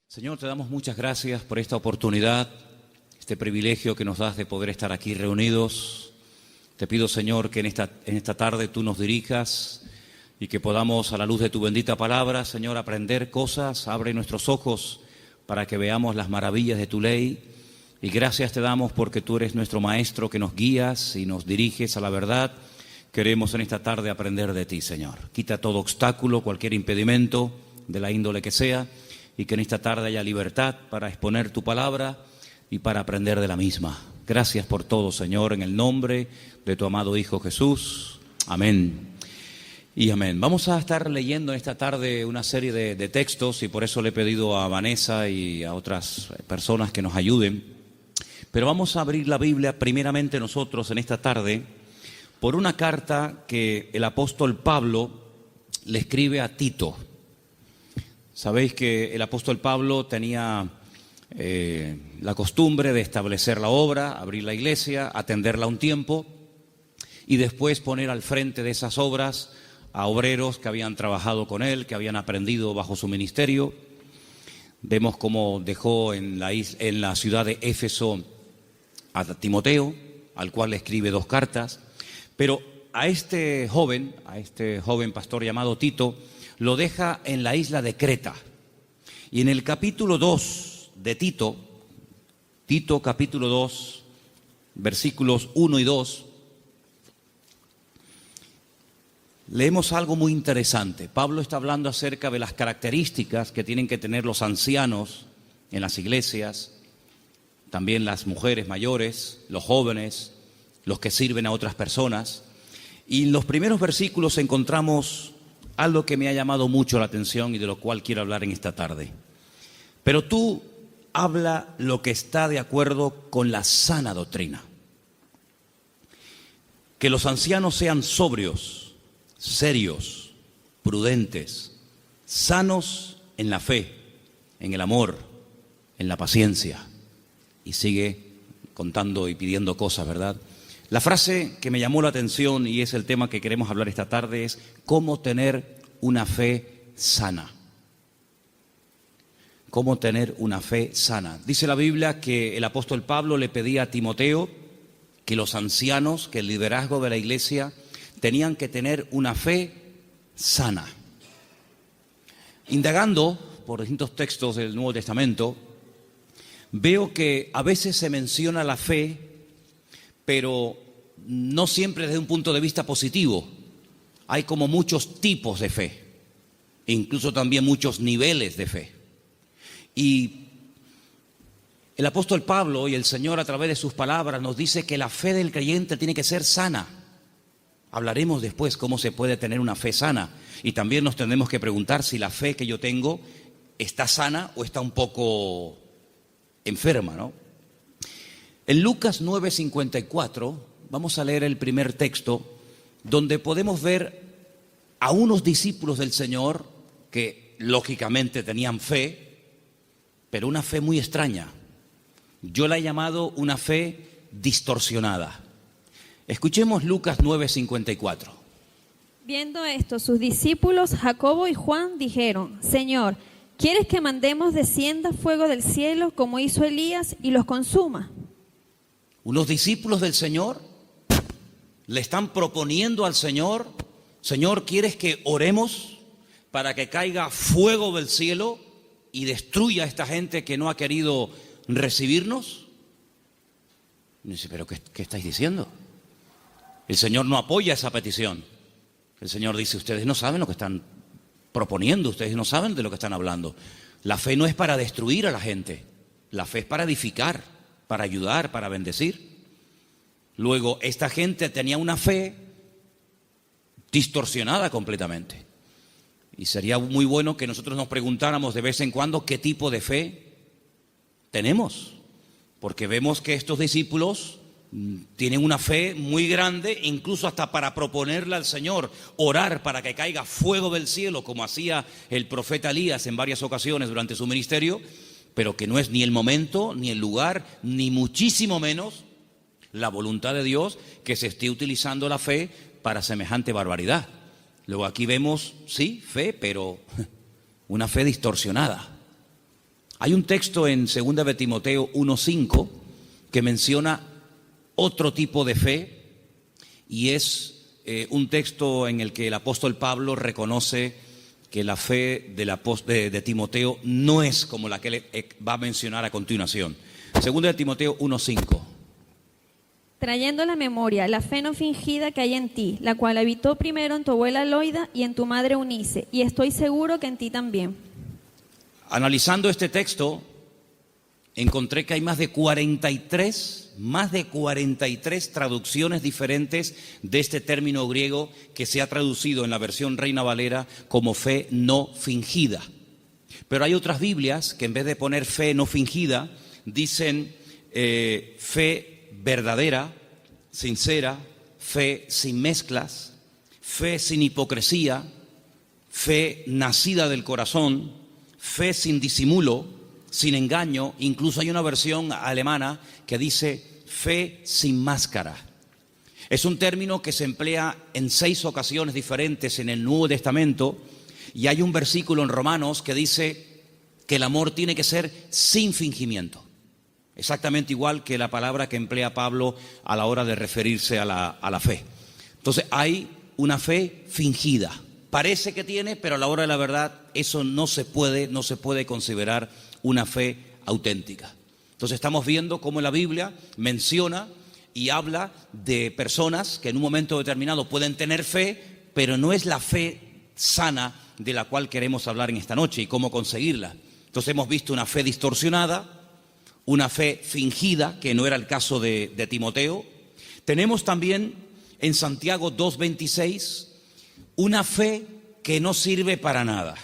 Señor, te damos muchas gracias por esta oportunidad, este privilegio que nos das de poder estar aquí reunidos. Te pido, Señor, que en esta tarde tú nos dirijas y que podamos, a la luz de tu bendita palabra, Señor, aprender cosas. Abre nuestros ojos para que veamos las maravillas de tu ley. Y gracias te damos porque tú eres nuestro Maestro, que nos guías y nos diriges a la verdad. Queremos en esta tarde aprender de ti, Señor. Quita todo obstáculo, cualquier impedimento, de la índole que sea, y que en esta tarde haya libertad para exponer tu palabra y para aprender de la misma. Gracias por todo, Señor, en el nombre de tu amado Hijo Jesús. Amén y amén. Vamos a estar leyendo en esta tarde una serie de textos, y por eso le he pedido a Vanessa y a otras personas que nos ayuden. Pero vamos a abrir la Biblia primeramente nosotros en esta tarde por una carta que el apóstol Pablo le escribe a Tito. Sabéis que el apóstol Pablo tenía la costumbre de establecer la obra, abrir la iglesia, atenderla un tiempo y después poner al frente de esas obras a obreros que habían trabajado con él, que habían aprendido bajo su ministerio. Vemos cómo dejó en la ciudad de Éfeso a Timoteo, al cual le escribe 2 cartas, pero a este joven pastor llamado Tito, lo deja en la isla de Creta. Y en el capítulo 2 de Tito capítulo 2, versículos 1 y 2, leemos algo muy interesante. Pablo está hablando acerca de las características que tienen que tener los ancianos en las iglesias, también las mujeres mayores, los jóvenes, los que sirven a otras personas. Y en los primeros versículos encontramos algo que me ha llamado mucho la atención y de lo cual quiero hablar en esta tarde. Pero tú habla lo que está de acuerdo con la sana doctrina. Que los ancianos sean sobrios, serios, prudentes, sanos en la fe, en el amor, en la paciencia. Y sigue contando y pidiendo cosas, ¿verdad? La frase que me llamó la atención, y es el tema que queremos hablar esta tarde, es cómo tener una fe sana. Cómo tener una fe sana. Dice la Biblia que el apóstol Pablo le pedía a Timoteo que los ancianos, que el liderazgo de la iglesia, tenían que tener una fe sana. Indagando por distintos textos del Nuevo Testamento, veo que a veces se menciona la fe, pero no siempre desde un punto de vista positivo. Hay como muchos tipos de fe, e incluso también muchos niveles de fe. Y el apóstol Pablo y el Señor a través de sus palabras nos dice que la fe del creyente tiene que ser sana. Hablaremos después cómo se puede tener una fe sana, y también nos tendremos que preguntar si la fe que yo tengo está sana o está un poco enferma, ¿no? En Lucas 9:54 vamos a leer el primer texto, donde podemos ver a unos discípulos del Señor que lógicamente tenían fe, pero una fe muy extraña. Yo la he llamado una fe distorsionada. Escuchemos Lucas 9:54. Viendo esto, sus discípulos Jacobo y Juan dijeron: Señor, ¿quieres que mandemos descienda fuego del cielo como hizo Elías y los consuma? Unos discípulos del Señor le están proponiendo al Señor: Señor, ¿quieres que oremos para que caiga fuego del cielo y destruya a esta gente que no ha querido recibirnos? Y dice, ¿pero qué estáis diciendo? El Señor no apoya esa petición. El Señor dice, ustedes no saben lo que están proponiendo, ustedes no saben de lo que están hablando. La fe no es para destruir a la gente, la fe es para edificar, para ayudar, para bendecir. Luego, esta gente tenía una fe distorsionada completamente. Y sería muy bueno que nosotros nos preguntáramos de vez en cuando qué tipo de fe tenemos. Porque vemos que estos discípulos tienen una fe muy grande, incluso hasta para proponerle al Señor, orar para que caiga fuego del cielo, como hacía el profeta Elías en varias ocasiones durante su ministerio, pero que no es ni el momento, ni el lugar, ni muchísimo menos la voluntad de Dios que se esté utilizando la fe para semejante barbaridad. Luego aquí vemos, sí, fe, pero una fe distorsionada. Hay un texto en 2 de Timoteo 1:5 que menciona otro tipo de fe y es un texto en el que el apóstol Pablo reconoce que la fe de Timoteo no es como la que él va a mencionar a continuación. 2 de Timoteo 1:5. Trayendo a la memoria la fe no fingida que hay en ti, la cual habitó primero en tu abuela Loida y en tu madre Eunice, y estoy seguro que en ti también. Analizando este texto, encontré que hay más de 43 traducciones diferentes de este término griego que se ha traducido en la versión Reina Valera como fe no fingida. Pero hay otras Biblias que en vez de poner fe no fingida, dicen fe verdadera, sincera, fe sin mezclas, fe sin hipocresía, fe nacida del corazón, fe sin disimulo, sin engaño. Incluso hay una versión alemana que dice fe sin máscara. Es un término que se emplea en 6 ocasiones diferentes en el Nuevo Testamento, y hay un versículo en Romanos que dice que el amor tiene que ser sin fingimiento. Exactamente igual que la palabra que emplea Pablo a la hora de referirse a la fe. Entonces hay una fe fingida. Parece que tiene, pero a la hora de la verdad eso no se puede considerar una fe auténtica. Entonces estamos viendo cómo la Biblia menciona y habla de personas que en un momento determinado pueden tener fe, pero no es la fe sana de la cual queremos hablar en esta noche y cómo conseguirla. Entonces hemos visto una fe distorsionada, una fe fingida, que no era el caso de Timoteo. Tenemos también en Santiago 2:26 una fe que no sirve para nada.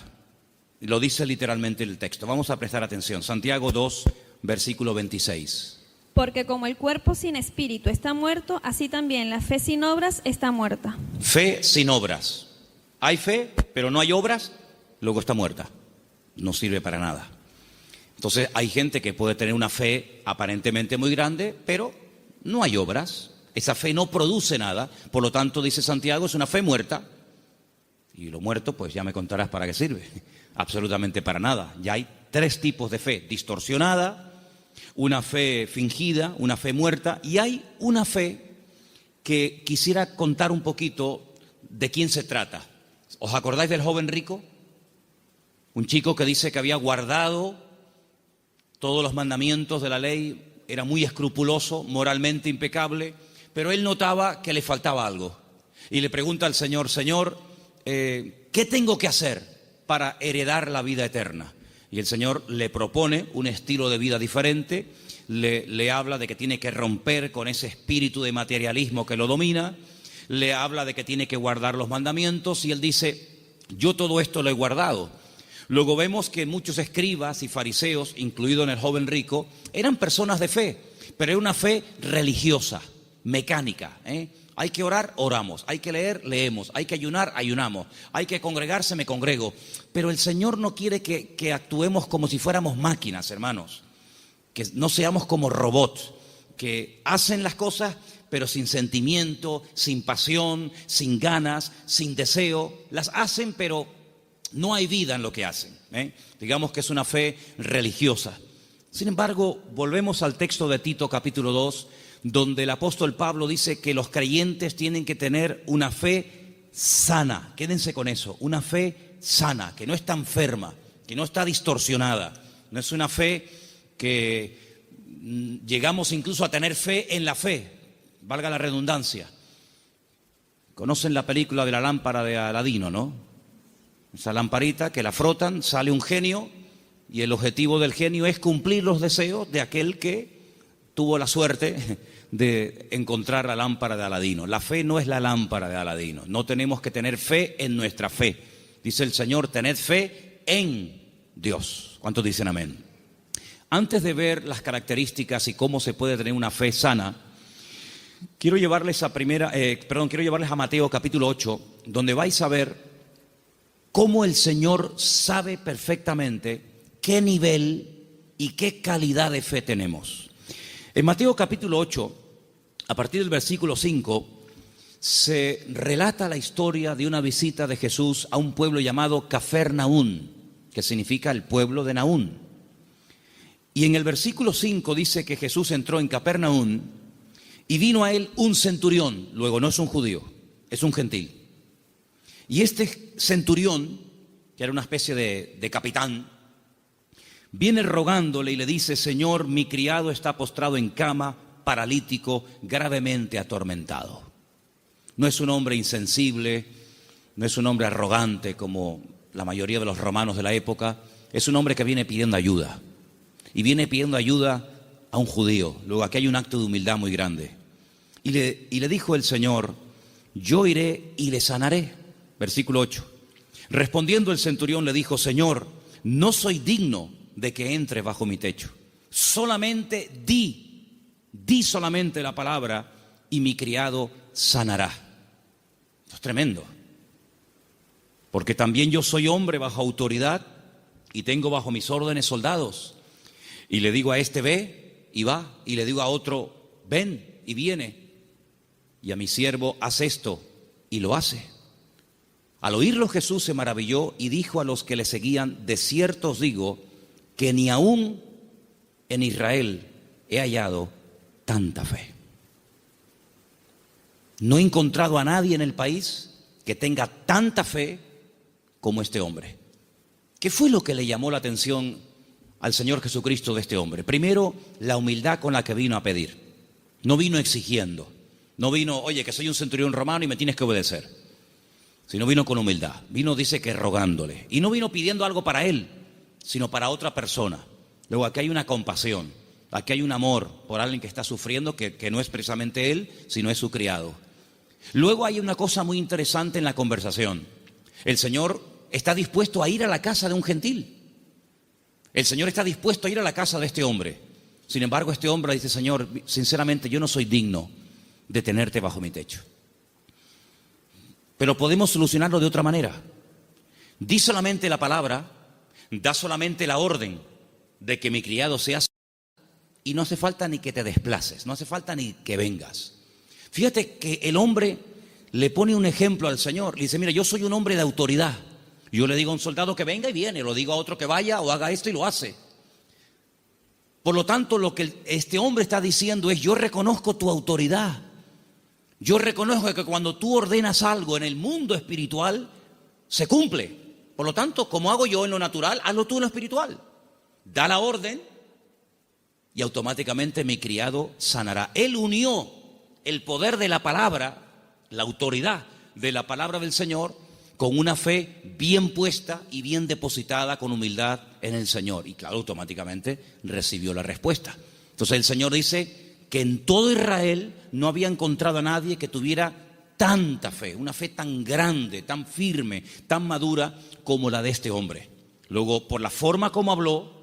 Lo dice literalmente el texto. Vamos a prestar atención. Santiago 2, versículo 26. Porque como el cuerpo sin espíritu está muerto, así también la fe sin obras está muerta. Fe sin obras. Hay fe, pero no hay obras, luego está muerta. No sirve para nada. Entonces hay gente que puede tener una fe aparentemente muy grande, pero no hay obras. Esa fe no produce nada. Por lo tanto, dice Santiago, es una fe muerta. Y lo muerto, pues ya me contarás para qué sirve. Absolutamente para nada. Ya hay 3 tipos de fe: distorsionada, una fe fingida, una fe muerta, y hay una fe que quisiera contar un poquito de quién se trata. ¿Os acordáis del joven rico? Un chico que dice que había guardado todos los mandamientos de la ley, era muy escrupuloso, moralmente impecable, pero él notaba que le faltaba algo. Y le pregunta al Señor: Señor, ¿qué tengo que hacer para heredar la vida eterna? Y el Señor le propone un estilo de vida diferente, le habla de que tiene que romper con ese espíritu de materialismo que lo domina, le habla de que tiene que guardar los mandamientos, y él dice: yo todo esto lo he guardado. Luego vemos que muchos escribas y fariseos, incluido en el joven rico, eran personas de fe, pero era una fe religiosa, mecánica. Hay que orar, oramos. Hay que leer, leemos. Hay que ayunar, ayunamos. Hay que congregarse, me congrego. Pero el Señor no quiere que actuemos como si fuéramos máquinas, hermanos. Que no seamos como robots, que hacen las cosas pero sin sentimiento, sin pasión, sin ganas, sin deseo. Las hacen, pero no hay vida en lo que hacen. Digamos que es una fe religiosa. Sin embargo, volvemos al texto de Tito capítulo 2, donde el apóstol Pablo dice que los creyentes tienen que tener una fe sana. Quédense con eso, una fe sana, que no está enferma, que no está distorsionada. No es una fe que llegamos incluso a tener fe en la fe, valga la redundancia. Conocen la película de la lámpara de Aladino, ¿no? Esa lamparita que la frotan, sale un genio, y el objetivo del genio es cumplir los deseos de aquel que tuvo la suerte de encontrar la lámpara de Aladino. La fe no es la lámpara de Aladino. No tenemos que tener fe en nuestra fe. Dice el Señor: tened fe en Dios. ¿Cuántos dicen amén? Antes de ver las características y cómo se puede tener una fe sana, quiero llevarles a Mateo capítulo 8, donde vais a ver cómo el Señor sabe perfectamente qué nivel y qué calidad de fe tenemos. En Mateo capítulo 8, a partir del versículo 5, se relata la historia de una visita de Jesús a un pueblo llamado Cafarnaún, que significa el pueblo de Naún. Y en el versículo 5 dice que Jesús entró en Cafarnaún y vino a él un centurión. Luego, no es un judío, es un gentil. Y este centurión, que era una especie de capitán, viene rogándole y le dice: Señor, mi criado está postrado en cama, paralítico, gravemente atormentado. No es un hombre insensible, no es un hombre arrogante como la mayoría de los romanos de la época. Es un hombre que viene pidiendo ayuda. Y viene pidiendo ayuda a un judío. Luego aquí hay un acto de humildad muy grande. Y le dijo el Señor: yo iré y le sanaré. Versículo 8. Respondiendo el centurión le dijo: Señor, no soy digno de que entre bajo mi techo. Solamente di solamente la palabra y mi criado sanará. Esto es tremendo. Porque también yo soy hombre bajo autoridad y tengo bajo mis órdenes soldados. Y le digo a este: ve y va. Y le digo a otro: ven y viene. Y a mi siervo: haz esto, y lo hace. Al oírlo Jesús se maravilló y dijo a los que le seguían: de cierto os digo que ni aún en Israel he hallado tanta fe. No he encontrado a nadie en el país que tenga tanta fe como este hombre. ¿Qué fue lo que le llamó la atención al Señor Jesucristo de este hombre? Primero, la humildad con la que vino a pedir. No vino exigiendo. No vino: oye, que soy un centurión romano y me tienes que obedecer. Sino vino con humildad. Vino, dice, que rogándole. Y no vino pidiendo algo para él, sino para otra persona. Luego aquí hay una compasión. Aquí hay un amor por alguien que está sufriendo, que no es precisamente él, sino es su criado. Luego hay una cosa muy interesante en la conversación. El Señor está dispuesto a ir a la casa de un gentil. El Señor está dispuesto a ir a la casa de este hombre. Sin embargo, este hombre dice: Señor, sinceramente yo no soy digno de tenerte bajo mi techo. Pero podemos solucionarlo de otra manera. Di solamente la palabra, da solamente la orden de que mi criado sea sanado, y no hace falta ni que te desplaces, no hace falta ni que vengas. Fíjate que el hombre le pone un ejemplo al Señor. Le dice: mira, yo soy un hombre de autoridad. Yo le digo a un soldado que venga y viene, lo digo a otro que vaya o haga esto y lo hace. Por lo tanto, lo que este hombre está diciendo es: yo reconozco tu autoridad. Yo reconozco que cuando tú ordenas algo en el mundo espiritual, se cumple. Por lo tanto, como hago yo en lo natural, hazlo tú en lo espiritual. Da la orden y automáticamente mi criado sanará. Él unió el poder de la palabra, la autoridad de la palabra del Señor, con una fe bien puesta y bien depositada con humildad en el Señor. Y claro, automáticamente recibió la respuesta. Entonces el Señor dice que en todo Israel no había encontrado a nadie que tuviera tanta fe, una fe tan grande, tan firme, tan madura como la de este hombre. Luego, por la forma como habló,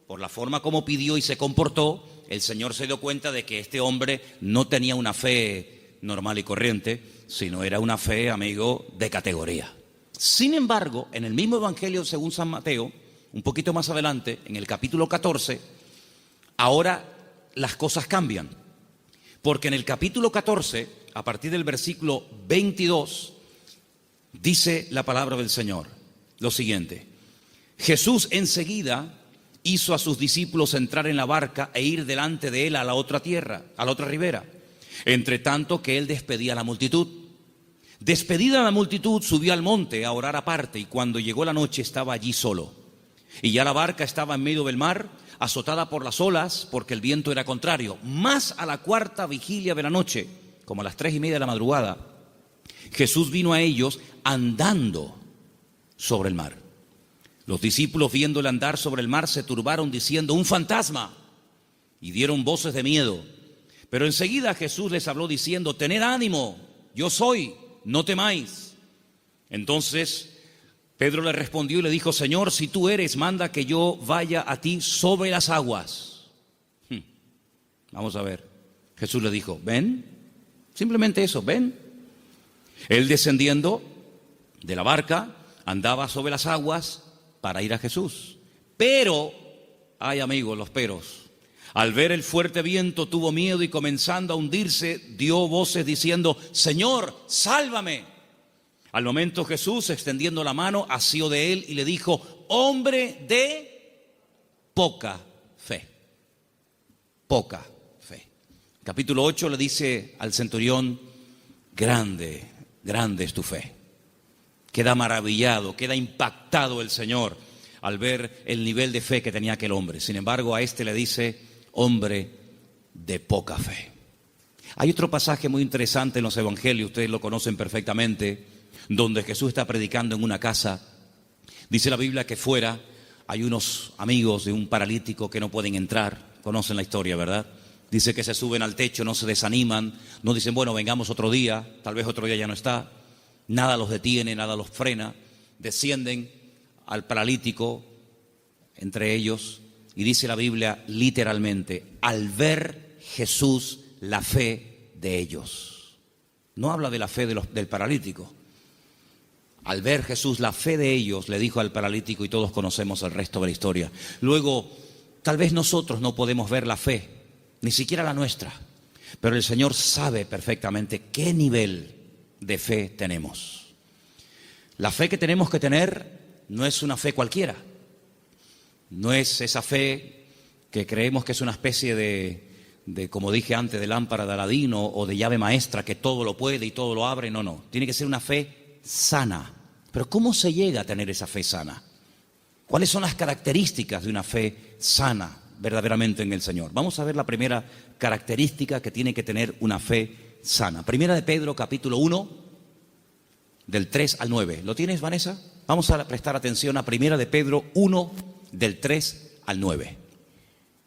por la forma como pidió y se comportó, el Señor se dio cuenta de que este hombre no tenía una fe normal y corriente, sino era una fe, amigo, de categoría. Sin embargo, en el mismo Evangelio según San Mateo, un poquito más adelante, en el capítulo 14, ahora las cosas cambian. Porque en el capítulo 14, a partir del versículo 22, dice la palabra del Señor lo siguiente: Jesús enseguida hizo a sus discípulos entrar en la barca e ir delante de él a la otra tierra, a la otra ribera, entre tanto que él despedía a la multitud. Despedida la multitud, subió al monte a orar aparte, y cuando llegó la noche estaba allí solo. Y ya la barca estaba en medio del mar, azotada por las olas, porque el viento era contrario. Más a la cuarta vigilia de la noche, como a las 3:30 de la madrugada, Jesús vino a ellos andando sobre el mar. Los discípulos, viéndole andar sobre el mar, se turbaron diciendo: ¡un fantasma! Y dieron voces de miedo. Pero enseguida Jesús les habló diciendo: tened ánimo, yo soy, no temáis. Entonces Pedro le respondió y le dijo: Señor, si tú eres, manda que yo vaya a ti sobre las aguas. Vamos a ver. Jesús le dijo: ven. Simplemente eso, ven. Él, descendiendo de la barca, andaba sobre las aguas para ir a Jesús. Pero, ay amigos, los peros, Al ver el fuerte viento tuvo miedo y comenzando a hundirse, dio voces diciendo: Señor, sálvame. Al momento Jesús, extendiendo la mano, asió de él y le dijo: hombre de poca fe. Poca fe. Capítulo 8 le dice al centurión: grande, grande es tu fe. Queda maravillado, queda impactado el Señor al ver el nivel de fe que tenía aquel hombre. Sin embargo, a este le dice: hombre de poca fe. Hay otro pasaje muy interesante en los evangelios, ustedes lo conocen perfectamente, donde Jesús está predicando en una casa. Dice la Biblia que fuera hay unos amigos de un paralítico que no pueden entrar. Conocen la historia, ¿verdad? Dice que se suben al techo, no se desaniman, no dicen, bueno, vengamos otro día, tal vez otro día ya no está. Nada los detiene, nada los frena. Descienden al paralítico, entre ellos, y dice la Biblia literalmente: al ver Jesús la fe de ellos. No habla de la fe del paralítico. Al ver Jesús la fe de ellos, le dijo al paralítico, y todos conocemos el resto de la historia. Luego, tal vez nosotros no podemos ver la fe, ni siquiera la nuestra, pero el Señor sabe perfectamente qué nivel de fe tenemos. La fe que tenemos que tener no es una fe cualquiera. No es esa fe que creemos que es una especie de, como dije antes, de lámpara de Aladín o de llave maestra que todo lo puede y todo lo abre. No. Tiene que ser una fe sana. Pero ¿cómo se llega a tener esa fe sana? ¿Cuáles son las características de una fe sana verdaderamente en el Señor? Vamos a ver la primera característica que tiene que tener una fe sana. Primera de Pedro, capítulo 1, del 3 al 9. ¿Lo tienes, Vanessa? Vamos a prestar atención a Primera de Pedro 1, del 3 al 9.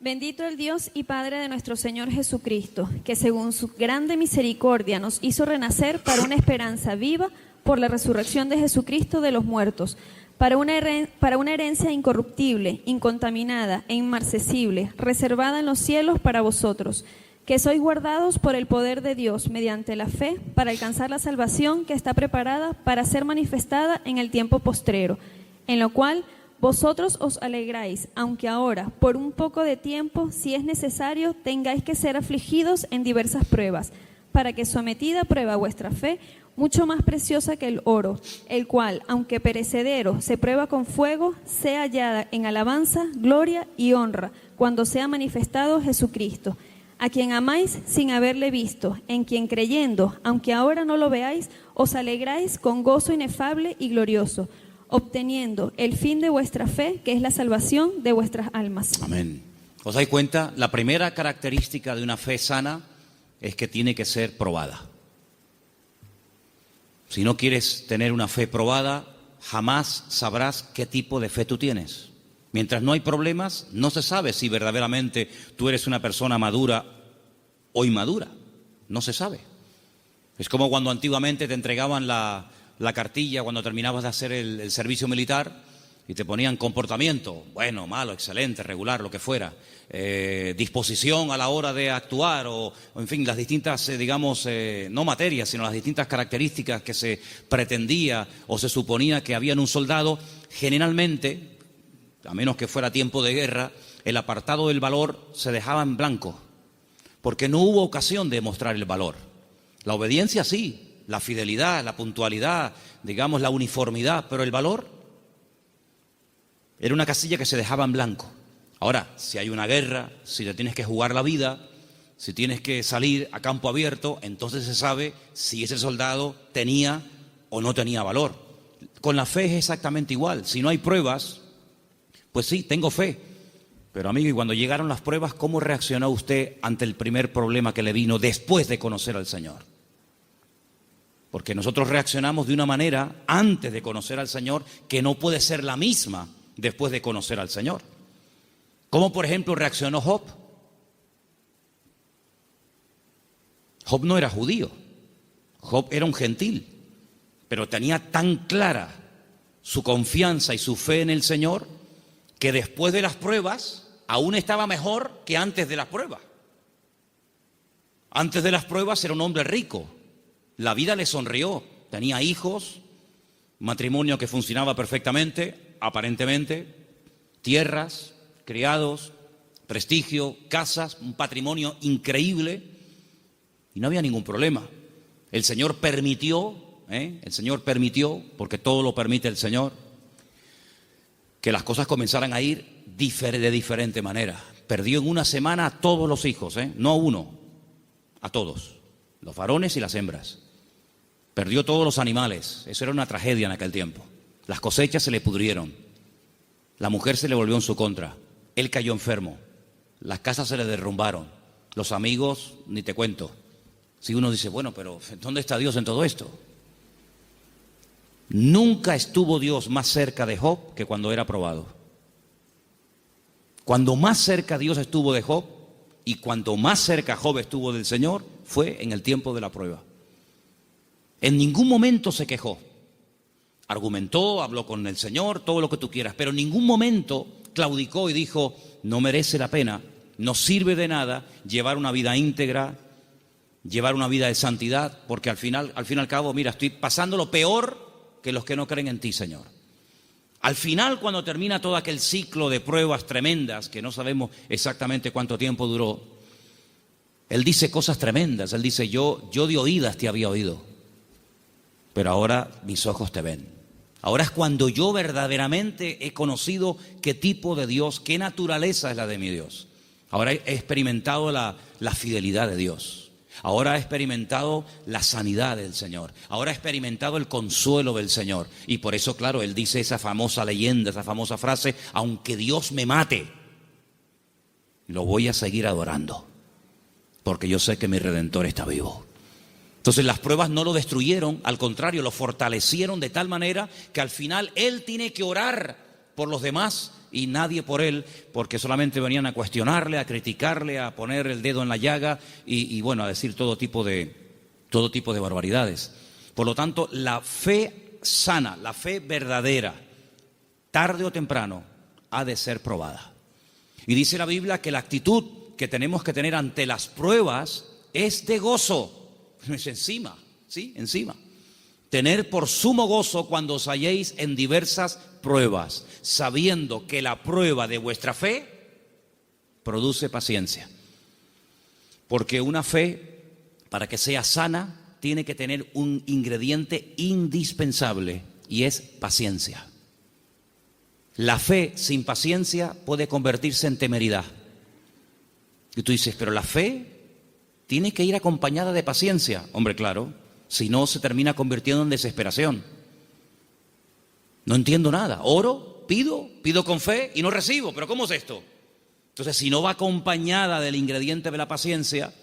Bendito el Dios y Padre de nuestro Señor Jesucristo, que según su grande misericordia nos hizo renacer para una esperanza viva por la resurrección de Jesucristo de los muertos, para una herencia incorruptible, incontaminada e inmarcesible, reservada en los cielos para vosotros, que sois guardados por el poder de Dios mediante la fe para alcanzar la salvación que está preparada para ser manifestada en el tiempo postrero, en lo cual vosotros os alegráis, aunque ahora, por un poco de tiempo, si es necesario, tengáis que ser afligidos en diversas pruebas, para que sometida a prueba vuestra fe, mucho más preciosa que el oro, el cual, aunque perecedero, se prueba con fuego, sea hallada en alabanza, gloria y honra, cuando sea manifestado Jesucristo, a quien amáis sin haberle visto, en quien creyendo, aunque ahora no lo veáis, os alegráis con gozo inefable y glorioso, obteniendo el fin de vuestra fe, que es la salvación de vuestras almas. Amén. ¿Os dais cuenta? La primera característica de una fe sana es que tiene que ser probada. Si no quieres tener una fe probada, jamás sabrás qué tipo de fe tú tienes. Mientras no hay problemas, no se sabe si verdaderamente tú eres una persona madura o inmadura. No se sabe. Es como cuando antiguamente te entregaban la cartilla cuando terminabas de hacer el servicio militar y te ponían comportamiento, bueno, malo, excelente, regular, lo que fuera, disposición a la hora de actuar o en fin, las distintas, no materias, sino las distintas características que se pretendía o se suponía que había en un soldado. Generalmente, a menos que fuera tiempo de guerra, el apartado del valor se dejaba en blanco, porque no hubo ocasión de mostrar el valor. La obediencia sí, la fidelidad, la puntualidad, la uniformidad, pero el valor era una casilla que se dejaba en blanco. Ahora, si hay una guerra, si te tienes que jugar la vida, si tienes que salir a campo abierto, entonces se sabe si ese soldado tenía o no tenía valor. Con la fe es exactamente igual. Si no hay pruebas, pues sí, tengo fe. Pero amigo, y cuando llegaron las pruebas, ¿cómo reaccionó usted ante el primer problema que le vino después de conocer al Señor? Porque nosotros reaccionamos de una manera antes de conocer al Señor que no puede ser la misma después de conocer al Señor. ¿Cómo, por ejemplo, reaccionó Job? Job no era judío, Job era un gentil, pero tenía tan clara su confianza y su fe en el Señor que después de las pruebas aún estaba mejor que antes de las pruebas. Antes de las pruebas era un hombre rico. La vida le sonrió, tenía hijos, matrimonio que funcionaba perfectamente, aparentemente, tierras, criados, prestigio, casas, un patrimonio increíble, y no había ningún problema. El Señor permitió, porque todo lo permite el Señor, que las cosas comenzaran a ir de diferente manera. Perdió en una semana a todos los hijos, no a uno, a todos, los varones y las hembras. Perdió todos los animales, eso era una tragedia en aquel tiempo. Las cosechas se le pudrieron, la mujer se le volvió en su contra, él cayó enfermo, las casas se le derrumbaron, los amigos, ni te cuento. Si uno dice, bueno, pero ¿dónde está Dios en todo esto? Nunca estuvo Dios más cerca de Job que cuando era probado. Cuando más cerca Dios estuvo de Job y cuanto más cerca Job estuvo del Señor fue en el tiempo de la prueba. En ningún momento se quejó. Argumentó, habló con el Señor, todo lo que tú quieras, pero en ningún momento claudicó y dijo, no merece la pena, no sirve de nada llevar una vida íntegra, llevar una vida de santidad, porque al fin y al cabo, mira, estoy pasando lo peor que los que no creen en ti, Señor. Al final, cuando termina todo aquel ciclo de pruebas tremendas, que no sabemos exactamente cuánto tiempo duró, él dice cosas tremendas. Él dice, yo de oídas te había oído, pero ahora mis ojos te ven. Ahora es cuando yo verdaderamente he conocido qué tipo de Dios, qué naturaleza es la de mi Dios. Ahora he experimentado la fidelidad de Dios. Ahora he experimentado la sanidad del Señor. Ahora he experimentado el consuelo del Señor. Y por eso, claro, él dice esa famosa leyenda, esa famosa frase, aunque Dios me mate, lo voy a seguir adorando, porque yo sé que mi Redentor está vivo. Entonces las pruebas no lo destruyeron, al contrario, lo fortalecieron de tal manera que al final él tiene que orar por los demás y nadie por él, porque solamente venían a cuestionarle, a criticarle, a poner el dedo en la llaga y bueno, a decir todo tipo de barbaridades. Por lo tanto, la fe sana, la fe verdadera, tarde o temprano, ha de ser probada. Y dice la Biblia que la actitud que tenemos que tener ante las pruebas es de gozo. Es encima, ¿sí? Encima. Tener por sumo gozo cuando os halléis en diversas pruebas, sabiendo que la prueba de vuestra fe produce paciencia. Porque una fe, para que sea sana, tiene que tener un ingrediente indispensable y es paciencia. La fe sin paciencia puede convertirse en temeridad. Y tú dices, pero la fe tiene que ir acompañada de paciencia. Hombre, claro, si no se termina convirtiendo en desesperación. No entiendo nada. Oro, pido con fe y no recibo. ¿Pero cómo es esto? Entonces, si no va acompañada del ingrediente de la paciencia,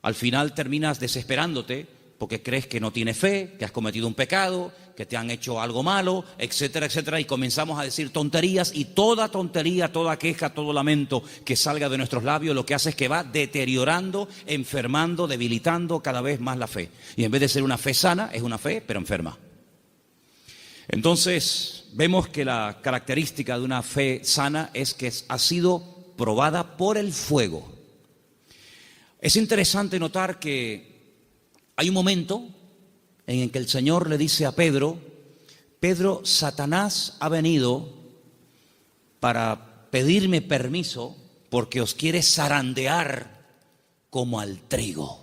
al final terminas desesperándote porque crees que no tienes fe, que has cometido un pecado, que te han hecho algo malo, etcétera, etcétera, y comenzamos a decir tonterías, y toda tontería, toda queja, todo lamento que salga de nuestros labios lo que hace es que va deteriorando, enfermando, debilitando cada vez más la fe. Y en vez de ser una fe sana, es una fe, pero enferma. Entonces, vemos que la característica de una fe sana es que ha sido probada por el fuego. Es interesante notar que hay un momento en el que el Señor le dice a Pedro, Satanás ha venido para pedirme permiso porque os quiere zarandear como al trigo.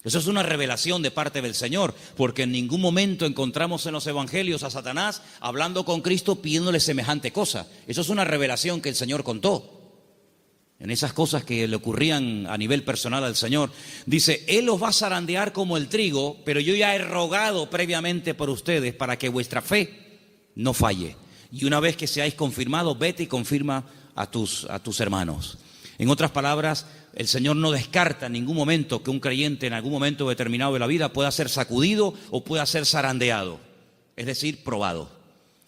Eso es una revelación de parte del Señor, porque en ningún momento encontramos en los evangelios a Satanás hablando con Cristo pidiéndole semejante cosa. Eso es una revelación que el Señor contó. En esas cosas que le ocurrían a nivel personal al Señor, dice, Él os va a zarandear como el trigo, pero yo ya he rogado previamente por ustedes para que vuestra fe no falle. Y una vez que seáis confirmados, vete y confirma a tus hermanos. En otras palabras, el Señor no descarta en ningún momento que un creyente en algún momento determinado de la vida pueda ser sacudido o pueda ser zarandeado, es decir, probado.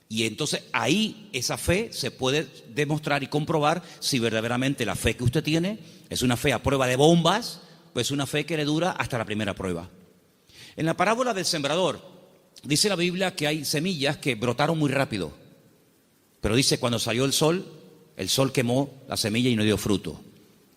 Y entonces ahí esa fe se puede demostrar y comprobar si verdaderamente la fe que usted tiene es una fe a prueba de bombas o es una fe que le dura hasta la primera prueba. En la parábola del sembrador dice la Biblia que hay semillas que brotaron muy rápido, pero dice cuando salió el sol quemó la semilla y no dio fruto.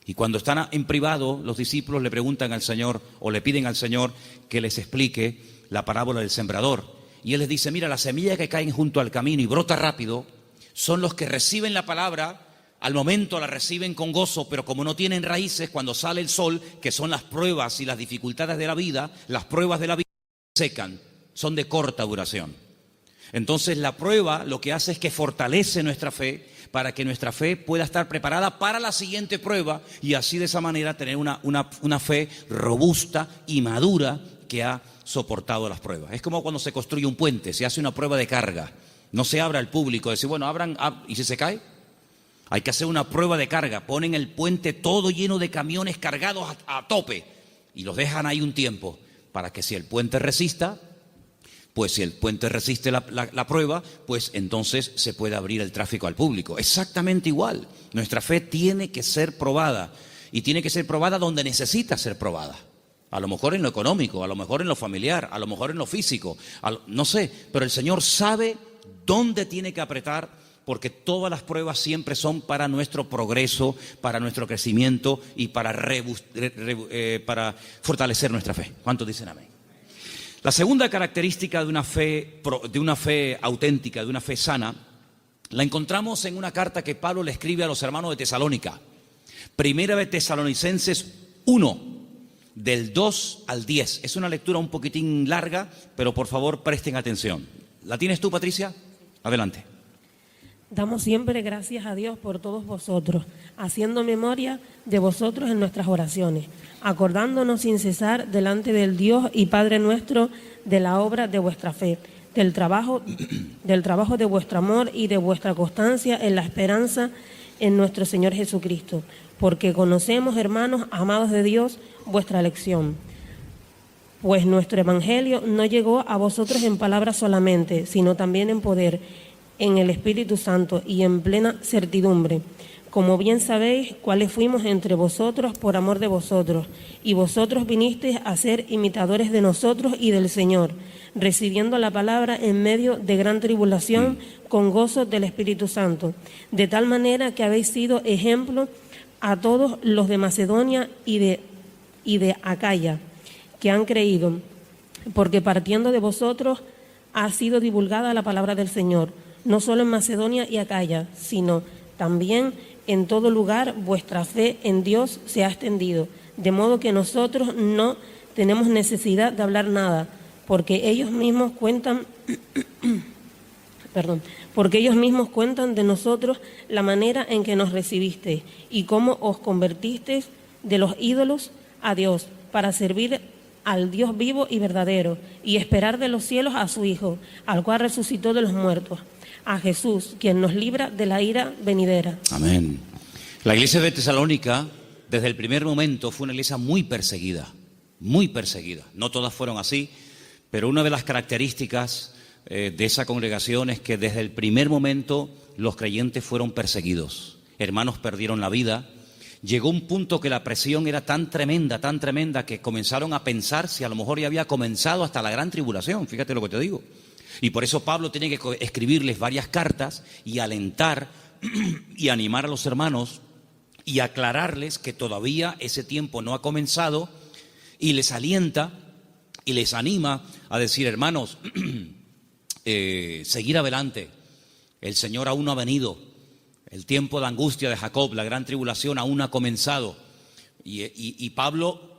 Y cuando están en privado, los discípulos le preguntan al Señor o le piden al Señor que les explique la parábola del sembrador. Y Él les dice, mira, las semillas que caen junto al camino y brota rápido son los que reciben la palabra, al momento la reciben con gozo, pero como no tienen raíces, cuando sale el sol, que son las pruebas y las dificultades de la vida, las pruebas de la vida secan, son de corta duración. Entonces la prueba lo que hace es que fortalece nuestra fe para que nuestra fe pueda estar preparada para la siguiente prueba y así de esa manera tener una fe robusta y madura que ha soportado las pruebas. Es como cuando se construye un puente, se hace una prueba de carga, no se abre al público, decir, bueno, abran, ¿y si se cae? Hay que hacer una prueba de carga, ponen el puente todo lleno de camiones cargados a tope y los dejan ahí un tiempo para que si el puente resista, pues si el puente resiste la prueba, pues entonces se puede abrir el tráfico al público. Exactamente igual, nuestra fe tiene que ser probada y tiene que ser probada donde necesita ser probada. A lo mejor en lo económico, a lo mejor en lo familiar, a lo mejor en lo físico, no sé, pero el Señor sabe dónde tiene que apretar, porque todas las pruebas siempre son para nuestro progreso, para nuestro crecimiento y para fortalecer nuestra fe. ¿Cuántos dicen amén? La segunda característica de una fe auténtica, de una fe sana, la encontramos en una carta que Pablo le escribe a los hermanos de Tesalónica. Primera de Tesalonicenses 1, del 2 al 10. Es una lectura un poquitín larga, pero por favor presten atención. ¿La tienes tú, Patricia? Adelante. Damos siempre gracias a Dios por todos vosotros, haciendo memoria de vosotros en nuestras oraciones, acordándonos sin cesar delante del Dios y Padre nuestro de la obra de vuestra fe, del trabajo de vuestro amor y de vuestra constancia en la esperanza en nuestro Señor Jesucristo, porque conocemos, hermanos amados de Dios, vuestra elección. Pues nuestro evangelio no llegó a vosotros en palabras solamente, sino también en poder, en el Espíritu Santo y en plena certidumbre. Como bien sabéis, cuáles fuimos entre vosotros por amor de vosotros, y vosotros vinisteis a ser imitadores de nosotros y del Señor, recibiendo la palabra en medio de gran tribulación con gozo del Espíritu Santo, de tal manera que habéis sido ejemplo a todos los de Macedonia y de Acaya, que han creído, porque partiendo de vosotros ha sido divulgada la palabra del Señor, no solo en Macedonia y Acaya, sino también en todo lugar vuestra fe en Dios se ha extendido, de modo que nosotros no tenemos necesidad de hablar nada, porque ellos mismos cuentan de nosotros la manera en que nos recibisteis y cómo os convertisteis de los ídolos a Dios, para servir al Dios vivo y verdadero, y esperar de los cielos a su Hijo, al cual resucitó de los muertos, a Jesús, quien nos libra de la ira venidera. Amén. La iglesia de Tesalónica, desde el primer momento, fue una iglesia muy perseguida, muy perseguida. No todas fueron así, pero una de las características de esa congregación es que desde el primer momento los creyentes fueron perseguidos. Hermanos perdieron la vida. Llegó un punto que la presión era tan tremenda, que comenzaron a pensar si a lo mejor ya había comenzado hasta la gran tribulación. Fíjate lo que te digo. Y por eso Pablo tiene que escribirles varias cartas y alentar y animar a los hermanos y aclararles que todavía ese tiempo no ha comenzado, y les alienta y les anima a decir, hermanos, seguir adelante. El Señor aún no ha venido. El tiempo de angustia de Jacob, la gran tribulación aún no ha comenzado. Y Pablo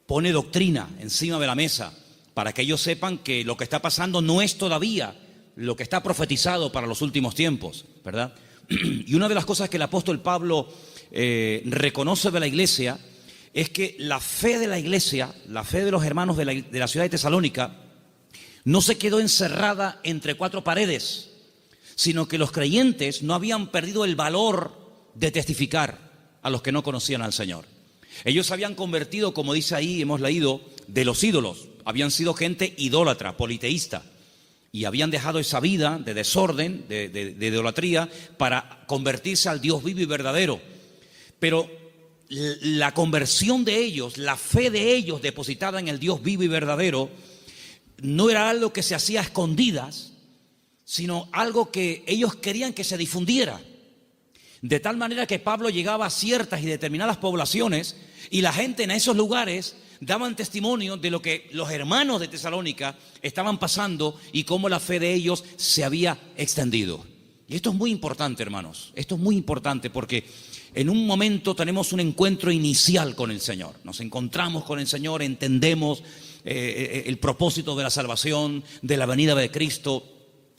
pone doctrina encima de la mesa para que ellos sepan que lo que está pasando no es todavía lo que está profetizado para los últimos tiempos, ¿verdad? Y una de las cosas que el apóstol Pablo reconoce de la iglesia es que la fe de la iglesia, la fe de los hermanos de la ciudad de Tesalónica, no se quedó encerrada entre cuatro paredes, sino que los creyentes no habían perdido el valor de testificar a los que no conocían al Señor. Ellos se habían convertido, como dice ahí, hemos leído, de los ídolos. Habían sido gente idólatra, politeísta, y habían dejado esa vida de desorden, de idolatría, para convertirse al Dios vivo y verdadero. Pero la conversión de ellos, la fe de ellos depositada en el Dios vivo y verdadero, no era algo que se hacía a escondidas, sino algo que ellos querían que se difundiera. De tal manera que Pablo llegaba a ciertas y determinadas poblaciones y la gente en esos lugares daban testimonio de lo que los hermanos de Tesalónica estaban pasando y cómo la fe de ellos se había extendido. Y esto es muy importante, hermanos. Esto es muy importante porque en un momento tenemos un encuentro inicial con el Señor. Nos encontramos con el Señor, entendemos el propósito de la salvación, de la venida de Cristo.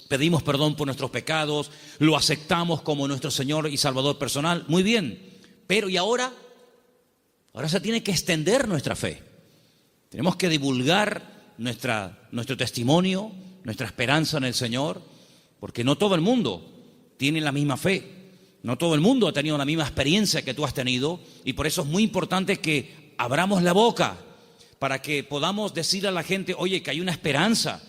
Pedimos perdón por nuestros pecados, lo aceptamos como nuestro Señor y Salvador personal. Muy bien, pero ¿y ahora? Ahora se tiene que extender nuestra fe. Tenemos que divulgar nuestro testimonio, nuestra esperanza en el Señor, porque no todo el mundo tiene la misma fe. No todo el mundo ha tenido la misma experiencia que tú has tenido, y por eso es muy importante que abramos la boca para que podamos decir a la gente, oye, que hay una esperanza,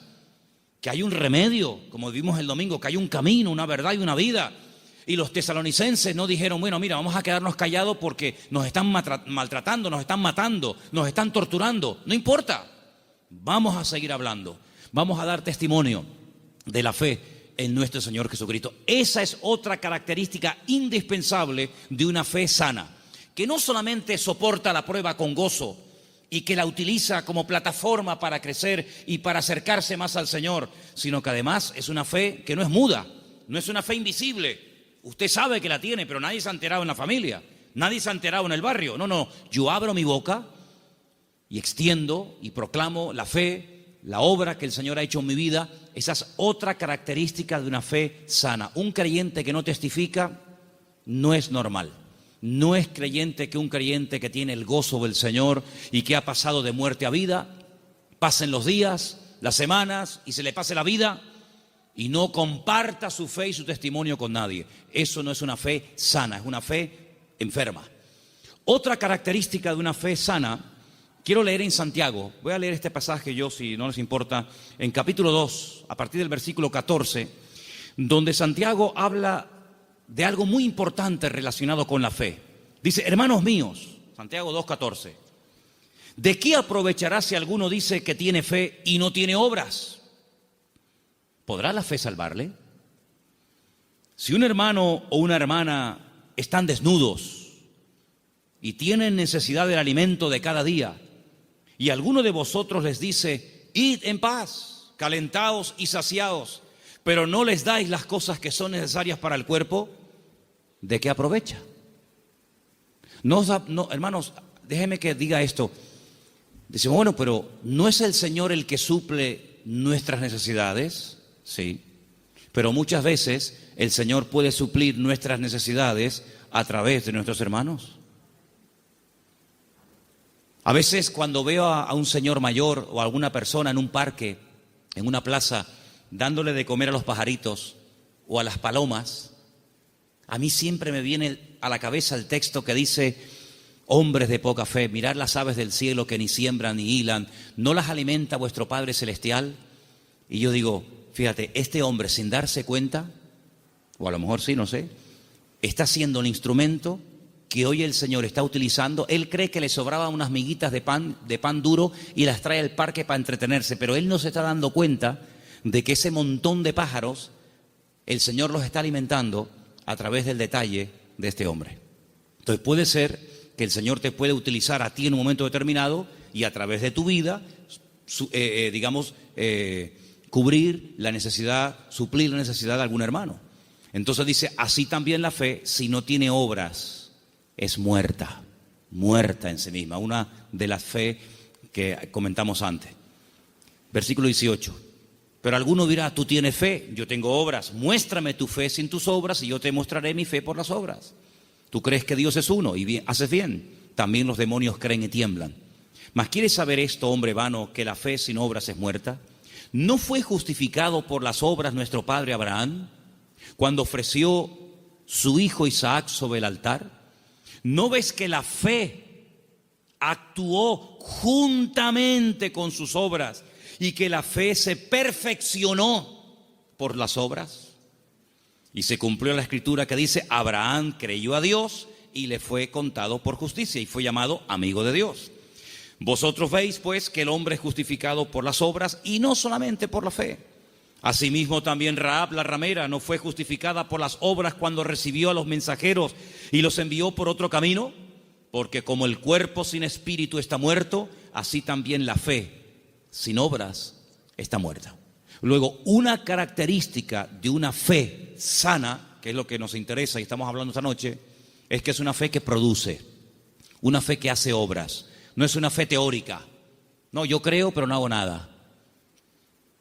que hay un remedio, como vimos el domingo, que hay un camino, una verdad y una vida. Y los tesalonicenses no dijeron, bueno, mira, vamos a quedarnos callados porque nos están maltratando, nos están matando, nos están torturando. No importa, vamos a seguir hablando, vamos a dar testimonio de la fe en nuestro Señor Jesucristo. Esa es otra característica indispensable de una fe sana, que no solamente soporta la prueba con gozo y que la utiliza como plataforma para crecer y para acercarse más al Señor, sino que además es una fe que no es muda, no es una fe invisible. Usted sabe que la tiene, pero nadie se ha enterado en la familia, nadie se ha enterado en el barrio. No, yo abro mi boca y extiendo y proclamo la fe, la obra que el Señor ha hecho en mi vida. Esa es otra característica de una fe sana. Un creyente que no testifica no es normal. No es creyente que un creyente que tiene el gozo del Señor y que ha pasado de muerte a vida, pasen los días, las semanas y se le pase la vida y no comparta su fe y su testimonio con nadie. Eso no es una fe sana, es una fe enferma. Otra característica de una fe sana, quiero leer en Santiago, voy a leer este pasaje yo, si no les importa, en capítulo 2, a partir del versículo 14, donde Santiago habla de algo muy importante relacionado con la fe. Dice, hermanos míos, Santiago 2:14, ¿de qué aprovechará si alguno dice que tiene fe y no tiene obras? ¿Podrá la fe salvarle? Si un hermano o una hermana están desnudos y tienen necesidad del alimento de cada día, y alguno de vosotros les dice, id en paz, calentaos y saciaos, pero no les dais las cosas que son necesarias para el cuerpo, ¿de qué aprovecha? No, hermanos, déjenme que diga esto. Decimos, bueno, pero ¿no es el Señor el que suple nuestras necesidades? Sí, pero muchas veces el Señor puede suplir nuestras necesidades a través de nuestros hermanos. A veces cuando veo a un señor mayor o a alguna persona en un parque, en una plaza, dándole de comer a los pajaritos o a las palomas, a mí siempre me viene a la cabeza el texto que dice, hombres de poca fe, mirad las aves del cielo que ni siembran ni hilan, ¿no las alimenta vuestro Padre Celestial? Y yo digo, fíjate, este hombre sin darse cuenta, o a lo mejor sí, no sé, está siendo un instrumento que hoy el Señor está utilizando. Él cree que le sobraban unas miguitas de pan duro y las trae al parque para entretenerse, pero él no se está dando cuenta de que ese montón de pájaros, el Señor los está alimentando a través del detalle de este hombre. Entonces puede ser que el Señor te puede utilizar a ti en un momento determinado y a través de tu vida, cubrir la necesidad, suplir la necesidad de algún hermano. Entonces dice, así también la fe, si no tiene obras, es muerta en sí misma. Una de las fe que comentamos antes. Versículo 18. Pero alguno dirá, tú tienes fe, yo tengo obras. Muéstrame tu fe sin tus obras y yo te mostraré mi fe por las obras. Tú crees que Dios es uno y bien, haces bien. También los demonios creen y tiemblan. Mas ¿quieres saber esto, hombre vano, que la fe sin obras es muerta? ¿No fue justificado por las obras nuestro padre Abraham cuando ofreció su hijo Isaac sobre el altar? ¿No ves que la fe actuó juntamente con sus obras y que la fe se perfeccionó por las obras? Y se cumplió la escritura que dice, Abraham creyó a Dios y le fue contado por justicia y fue llamado amigo de Dios. Vosotros veis pues que el hombre es justificado por las obras y no solamente por la fe. Asimismo también Rahab la ramera no fue justificada por las obras cuando recibió a los mensajeros y los envió por otro camino, porque como el cuerpo sin espíritu está muerto, así también la fe sin obras está muerta. Luego, una característica de una fe sana, que es lo que nos interesa y estamos hablando esta noche, es que es una fe que produce, una fe que hace obras. No es una fe teórica. No, yo creo pero no hago nada.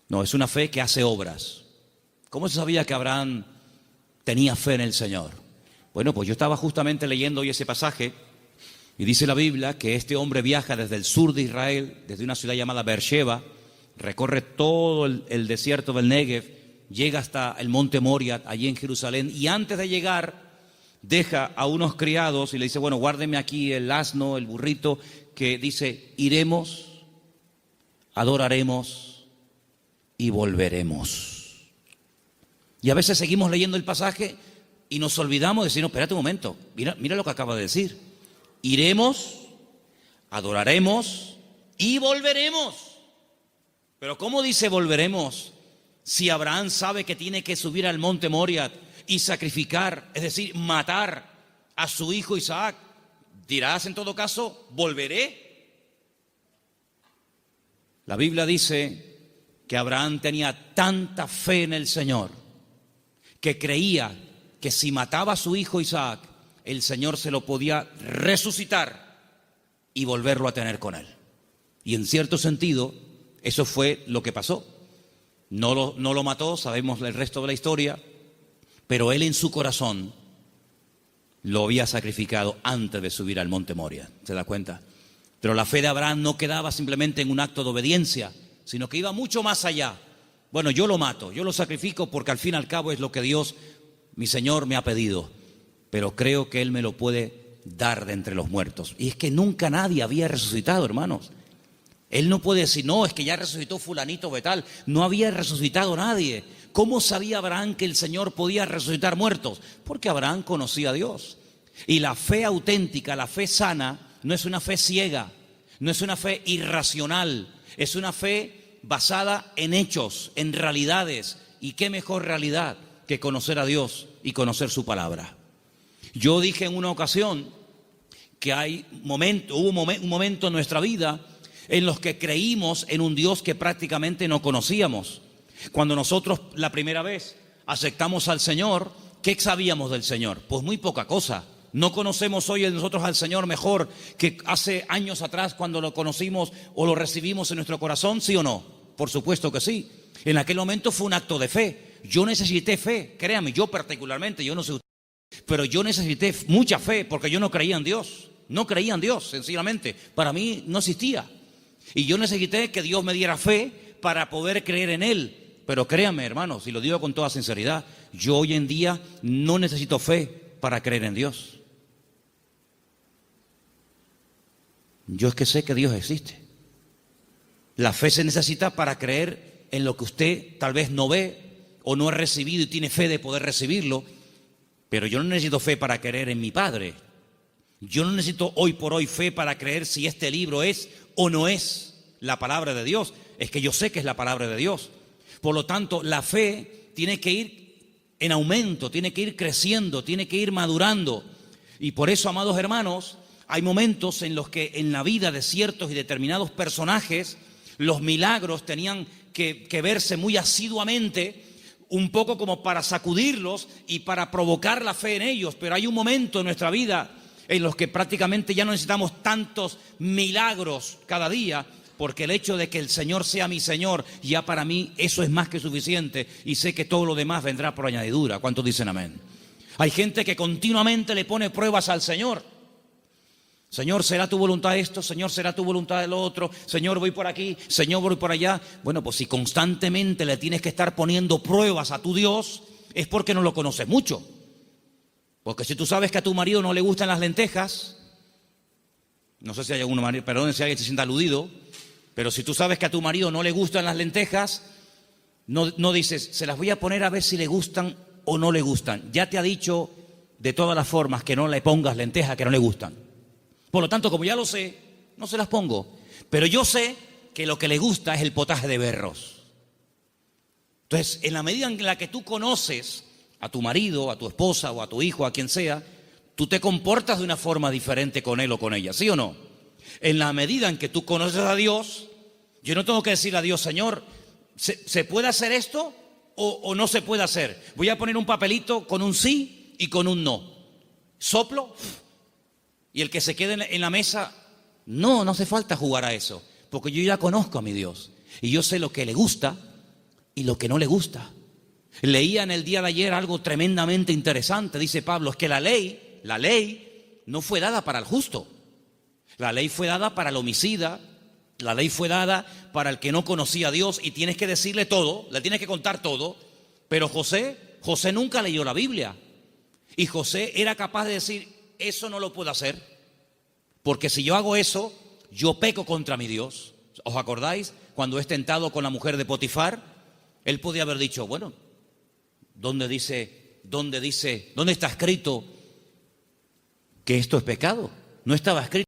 No, es una fe que hace obras. ¿Cómo se sabía que Abraham tenía fe en el Señor? Bueno, pues yo estaba justamente leyendo hoy ese pasaje y dice la Biblia que este hombre viaja desde el sur de Israel, desde una ciudad llamada Beersheba, recorre todo el desierto del Negev, llega hasta el monte Moria, allí en Jerusalén, y antes de llegar deja a unos criados y le dice, bueno, guárdeme aquí el asno, el burrito, que dice, iremos, adoraremos y volveremos. Y a veces seguimos leyendo el pasaje y nos olvidamos de decir, no, espérate un momento, mira lo que acaba de decir. Iremos, adoraremos y volveremos. Pero ¿cómo dice volveremos si Abraham sabe que tiene que subir al monte Moria y sacrificar, es decir, matar a su hijo Isaac? Dirás en todo caso, volveré. La Biblia dice que Abraham tenía tanta fe en el Señor que creía que si mataba a su hijo Isaac, el Señor se lo podía resucitar y volverlo a tener con él. Y en cierto sentido, eso fue lo que pasó. No lo mató, sabemos el resto de la historia, pero él en su corazón lo había sacrificado antes de subir al monte Moria. ¿Se da cuenta? Pero la fe de Abraham no quedaba simplemente en un acto de obediencia, sino que iba mucho más allá. Bueno, yo lo mato, yo lo sacrifico porque al fin y al cabo es lo que Dios, mi Señor, me ha pedido. Pero creo que Él me lo puede dar de entre los muertos. Y es que nunca nadie había resucitado, hermanos. Él no puede decir, no, es que ya resucitó fulanito o tal. No había resucitado nadie. ¿Cómo sabía Abraham que el Señor podía resucitar muertos? Porque Abraham conocía a Dios. Y la fe auténtica, la fe sana, no es una fe ciega, no es una fe irracional, es una fe basada en hechos, en realidades. ¿Y qué mejor realidad que conocer a Dios y conocer su palabra? Yo dije en una ocasión que hubo un momento en nuestra vida en los que creímos en un Dios que prácticamente no conocíamos. Cuando nosotros la primera vez aceptamos al Señor, ¿qué sabíamos del Señor? Pues muy poca cosa. No conocemos hoy nosotros al Señor mejor que hace años atrás cuando lo conocimos o lo recibimos en nuestro corazón, ¿sí o no? Por supuesto que sí. En aquel momento fue un acto de fe. Yo necesité fe, créame, yo particularmente, yo no sé usted, pero yo necesité mucha fe porque yo no creía en Dios. No creía en Dios, sencillamente. Para mí no existía. Y yo necesité que Dios me diera fe para poder creer en Él. Pero créanme, hermanos, y lo digo con toda sinceridad, yo hoy en día no necesito fe para creer en Dios. Yo es que sé que Dios existe. La fe se necesita para creer en lo que usted tal vez no ve o no ha recibido y tiene fe de poder recibirlo. Pero yo no necesito fe para creer en mi Padre. Yo no necesito hoy por hoy fe para creer si este libro es o no es la palabra de Dios. Es que yo sé que es la palabra de Dios. Por lo tanto, la fe tiene que ir en aumento, tiene que ir creciendo, tiene que ir madurando. Y por eso, amados hermanos, hay momentos en los que en la vida de ciertos y determinados personajes los milagros tenían que verse muy asiduamente, un poco como para sacudirlos y para provocar la fe en ellos. Pero hay un momento en nuestra vida en los que prácticamente ya no necesitamos tantos milagros cada día, porque el hecho de que el Señor sea mi Señor, ya para mí eso es más que suficiente y sé que todo lo demás vendrá por añadidura. ¿Cuántos dicen amén? Hay gente que continuamente le pone pruebas al Señor. Señor, ¿será tu voluntad esto? Señor, ¿será tu voluntad lo otro? Señor, voy por aquí, Señor, voy por allá. Bueno, pues si constantemente le tienes que estar poniendo pruebas a tu Dios, es porque no lo conoces mucho. Porque si tú sabes que a tu marido no le gustan las lentejas, no sé si hay algún marido, perdón si alguien se sienta aludido, pero si tú sabes que a tu marido no le gustan las lentejas, no dices, se las voy a poner a ver si le gustan o no le gustan. Ya te ha dicho de todas las formas que no le pongas lentejas que no le gustan. Por lo tanto, como ya lo sé, no se las pongo. Pero yo sé que lo que le gusta es el potaje de berros. Entonces, en la medida en la que tú conoces a tu marido, a tu esposa o a tu hijo, a quien sea, tú te comportas de una forma diferente con él o con ella, ¿sí o no? En la medida en que tú conoces a Dios, yo no tengo que decirle a Dios, Señor, ¿se puede hacer esto? o no se puede hacer. Voy a poner un papelito con un sí y con un no. Soplo y el que se quede en la mesa, no hace falta jugar a eso, porque yo ya conozco a mi Dios y yo sé lo que le gusta y lo que no le gusta. Leía en el día de ayer algo tremendamente interesante. Dice Pablo, es que la ley no fue dada para el justo. La ley fue dada para el homicida. La ley fue dada para el que no conocía a Dios y tienes que decirle todo, le tienes que contar todo. Pero José nunca leyó la Biblia. Y José era capaz de decir, eso no lo puedo hacer, porque si yo hago eso, yo peco contra mi Dios. ¿Os acordáis? Cuando es tentado con la mujer de Potifar, él podía haber dicho, bueno, ¿dónde está escrito que esto es pecado? No estaba escrito.